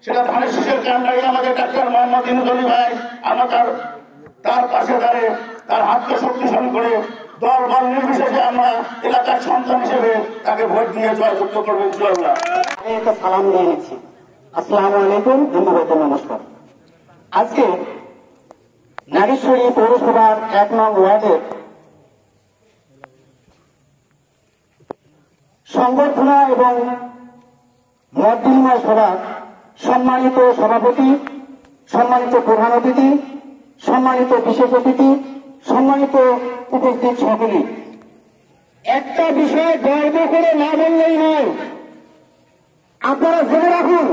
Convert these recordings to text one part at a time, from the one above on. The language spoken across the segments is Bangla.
সেটা ধানের শীষের কান্ডারি আমাদের ডাক্তার মোহাম্মদ ইউনূস আলী ভাই আমাদের তার পাশে দাঁড়িয়ে তার হাতকে শক্তিশালী করে দল বল নির্বিশেষে আমরা এলাকার সন্তান হিসেবে তাকে ভোট দিয়ে জয়যুক্ত করবেন ইনশাআল্লাহ। আমি একটা সালাম দিয়ে নিচ্ছি। আসসালামু আলাইকুম, হিন্দু ভাইদের নমস্কার। আজকে নাগেশ্বরী পৌরসভার ১ নং ওয়ার্ডের সংবর্ধনা এবং মত বিনিময় সভার সম্মানিত সভাপতি, সম্মানিত প্রধান অতিথি, সম্মানিত বিশেষ অতিথি, সম্মানিত উপস্থিত সকলে, একটা বিষয় গর্ব করে না বললেই নয়, আপনারা জেনে রাখুন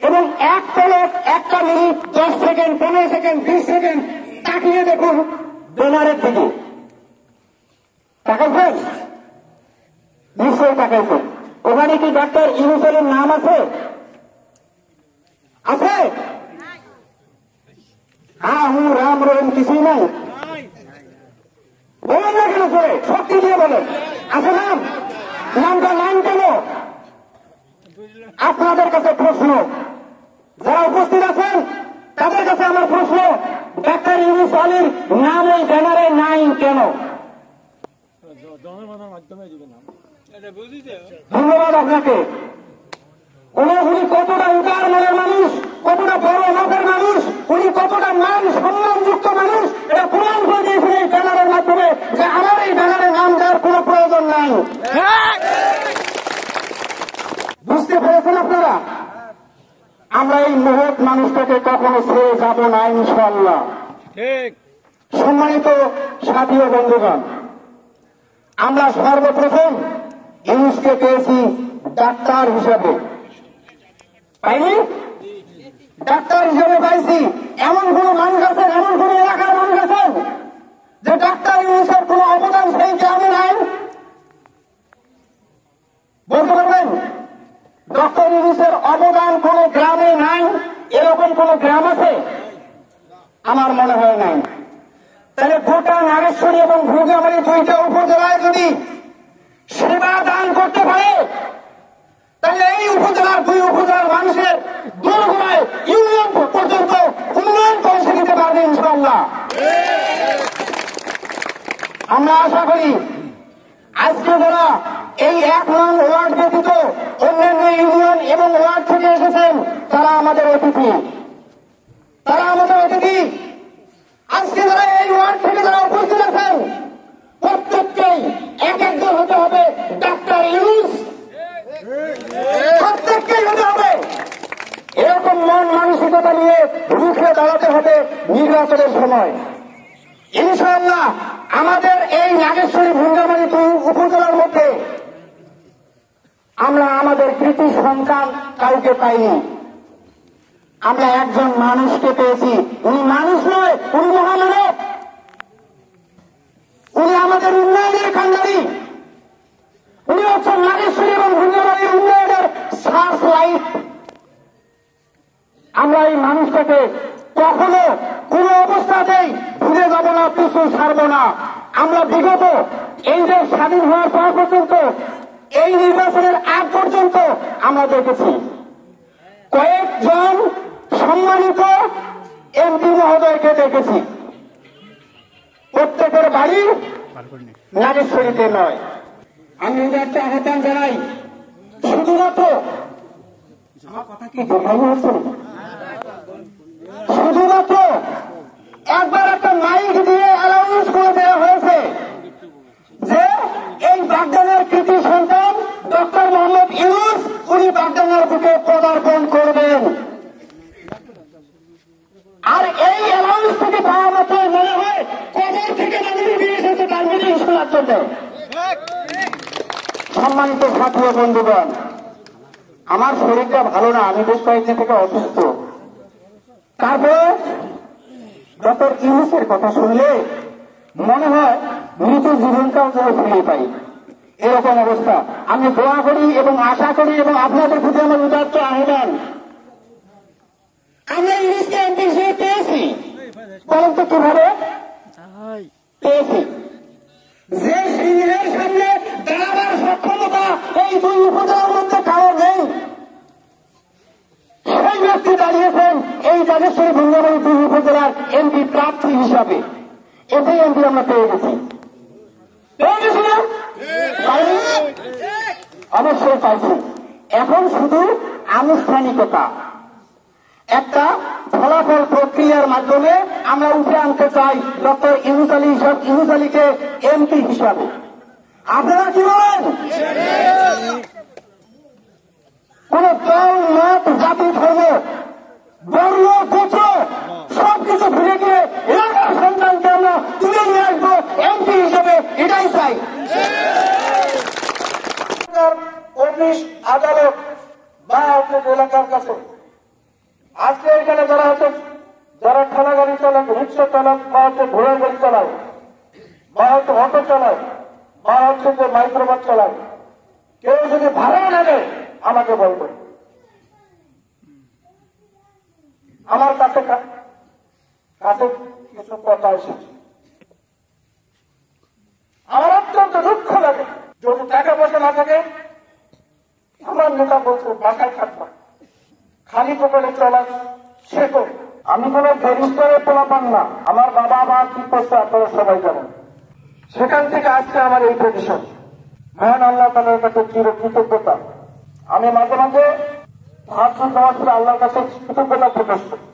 এবং এক পলক, একটা মিনিট, 10 সেকেন্ড, 15 সেকেন্ড, 20 সেকেন্ড তাকিয়ে দেখুন ব্যানারের দিকে। তাকাইছেন? নিশ্চয়ই তাকাইছেন। ওখানে কি ডাক্তার ইউনূস আলীর নাম আছে? আছে? হ্যাঁ, রাম রহিম কিছুই নাই। বলেন না কেন করে? শক্তি দিয়ে বলেন। আছে নাম? নামটা নাম কেন? আপনাদের কাছে প্রশ্ন, যারা উপস্থিত আছেন তাদের কাছে আমার প্রশ্ন, ডাক্তার ইউনূস আলীর নাম ওই ব্যানারে নাই কেন? ধন্যবাদ আপনাকে। উনি কতটা উদার মনের মানুষ, কতটা বড় মাপের মানুষ, উনি কতটা মান সম্মানযুক্ত মানুষ, এটা প্রমাণ করে দিয়েছেন এই ব্যানারের মাধ্যমে যে আমার এই ব্যানারের নাম দেওয়ার কোন প্রয়োজন নাই। বুঝতে পেরেছেন আপনারা? আমরা এই মহৎ মানুষটাকে কখনো ছেড়ে যাব না ইনশাআল্লাহ। সম্মানিত সাথী ও বন্ধুগণ, আমরা সর্বপ্রথম ইউনূসকে পেয়েছি ডাক্তার হিসাবে, পাইনি? ডাক্তার হিসাবে পাইছি। এমন কোন মানুষ আছেন, এমন কোন এলাকার মানুষ আছেন যে ডাক্তার ইউনূসের কোন অবদান সেই গ্রামে নাই? বলতে পারবেন ডক্টর ইউনূসের অবদান কোন গ্রামে নাই? এরকম কোন গ্রাম আছে? আমার মনে হয় নাই। তাহলে গোটা নাগেশ্বরী এবং ভোগামারী 2টা উপজেলায় যদি সেবা দান করতে পারে, তাহলে এই উপজেলার 2 উপজেলার মানুষের দোরগোড়ায় ইউনিয়ন পর্যন্ত উন্নয়ন পৌঁছে দিতে পারবে ইনশাআল্লাহ। আমরা আশা করি আজকে যারা এই 1 নং ওয়ার্ড ব্যতীত অন্যান্য ইউনিয়ন এবং ওয়ার্ড থেকে এসেছেন তারা আমাদের অতিথি, তারা আমাদের অতিথি। আজকে যারা এই ওয়ার্ড থেকে যারা উপস্থিত আছেন প্রত্যেককেই এক একজন হতে হবে ডাক্তার ইউনূস, প্রত্যেককেই হতে হবে। এরকম মন মানসিকতা নিয়ে রুখে দাঁড়াতে হবে নির্বাচনের সময় ইনশাআল্লাহ। আমাদের এই নাগেশ্বরী ভোগামারী উপজেলার মধ্যে আমরা আমাদের কৃতি সন্তান কাউকে পাইনি। আমরা একজন মানুষকে পেয়েছি। উনি মানুষ নয়, উনি মহামানব, উনি আমাদের উন্নয়নের কান্ডারি, উনি হচ্ছেন নাগেশ্বরী এবং ভোগামারীর উন্নয়নের সার্চ লাইট। আমরা এই মানুষটাকে কখনো কোন অবস্থাতেই ভুলে যাব না, পিছু ছাড়ব না। আমরা বিগত এই যে স্বাধীন হওয়ার পর পর্যন্ত, এই নির্বাচনের আগ পর্যন্ত আমরা দেখেছি কয়েকজন সম্মানিত এমপি মহোদয়কে দেখেছি, প্রত্যেকের বাড়ি নাগেশ্বরীতে নয়। আমি একটা আহ্বান জানাই, শুধুমাত্র কথা কি বোঝানো হচ্ছে, শুধুমাত্র একবার একটা মাইক দিয়ে অ্যানাউন্স করে দেওয়া হয়েছে যে এই বাগদানের কৃতি সন্তান ডক্টর মোহাম্মদ ইউনূস উনি বাগদানের বুকে পদার্পণ করবেন। আর এই অ্যানাউন্স থেকে পাওয়া মাত্রই মনে হয় কবর থেকে নামিয়ে দিয়ে এসেছে তার মিটিং শোনার জন্য। সম্মানিত সাথী ও বন্ধুগণ, আমার শরীরটা ভালো না, আমি বেশ কয়েকদিন থেকে অসুস্থ। তারপরে ডক্টর ইউনূসের কথা শুনলে মনে হয় মৃত জীবনটাও যেন ফিরে পাই, এরকম অবস্থা। আমি দোয়া করি এবং আশা করি এবং আপনাদের প্রতি আমার উদাত্ত আহ্বান, আমরা ইউনূসকে এমপি হিসেবে পেয়েছি, বলেন তো কিভাবে পেয়েছি? যে সিংহের সামনে দাঁড়াবার সক্ষমতা এই 2 উপজেলার মধ্যে কারো নেই, সেই প্রার্থী দাঁড়িয়েছেন এই জাগেশ্বরী ভঙ্গাবাড়ি 2 উপজেলার এমপি প্রার্থী হিসাবে। এটাই এমপি আমরা পেয়ে গেছি না? পাইনি? অবশ্যই পাইছি। এখন শুধু আনুষ্ঠানিকতা, একটা ফলাফল প্রক্রিয়ার মাধ্যমে আমরা উঠে আনতে চাই ডক্টর ইউনূস আলীকে এমপি হিসাবে। আপনারা কি বলেন? কোন দল, মত, জাতি, ধর্ম, বর্ণ, গোত্র সবকিছু ভুলে গিয়ে এলাকার সন্তানকে আমরা তুলে নিয়ে আসবো এমপি হিসাবে, এটাই চাই। পুলিশ, আদালত বা এলাকার কাছে আজকে এখানে যারা ঠেলা গাড়ি চালায়, রিক্সা চালায়, বা ঘোড়া গাড়ি চালায়, বা অটো চালায়, বা যে মাইক্রোবাস চালায়, কেউ যদি ভাড়া না দেয় আমাকে বলবে। আমার কাছে কিছু কথা এসেছে, আমার অত্যন্ত দুঃখ লাগে। যদি টাকা পয়সা না থাকে, আমার নেতা বলছে বাসায় থাকবা, খালি পকেটে চলা শেখো। আমি কোন ব্যারিস্টারের পোলাপান না, আমার বাবা মা কি করছে আপনারা সবাই জানেন। সেখান থেকে আজকে আমার এই পজিশন, মহান আল্লাহ তাআলার কাছে চির কৃতজ্ঞতা। আমি মাঝে মাঝে হাত আল্লাহর কাছে কৃতজ্ঞতা প্রকাশ করি।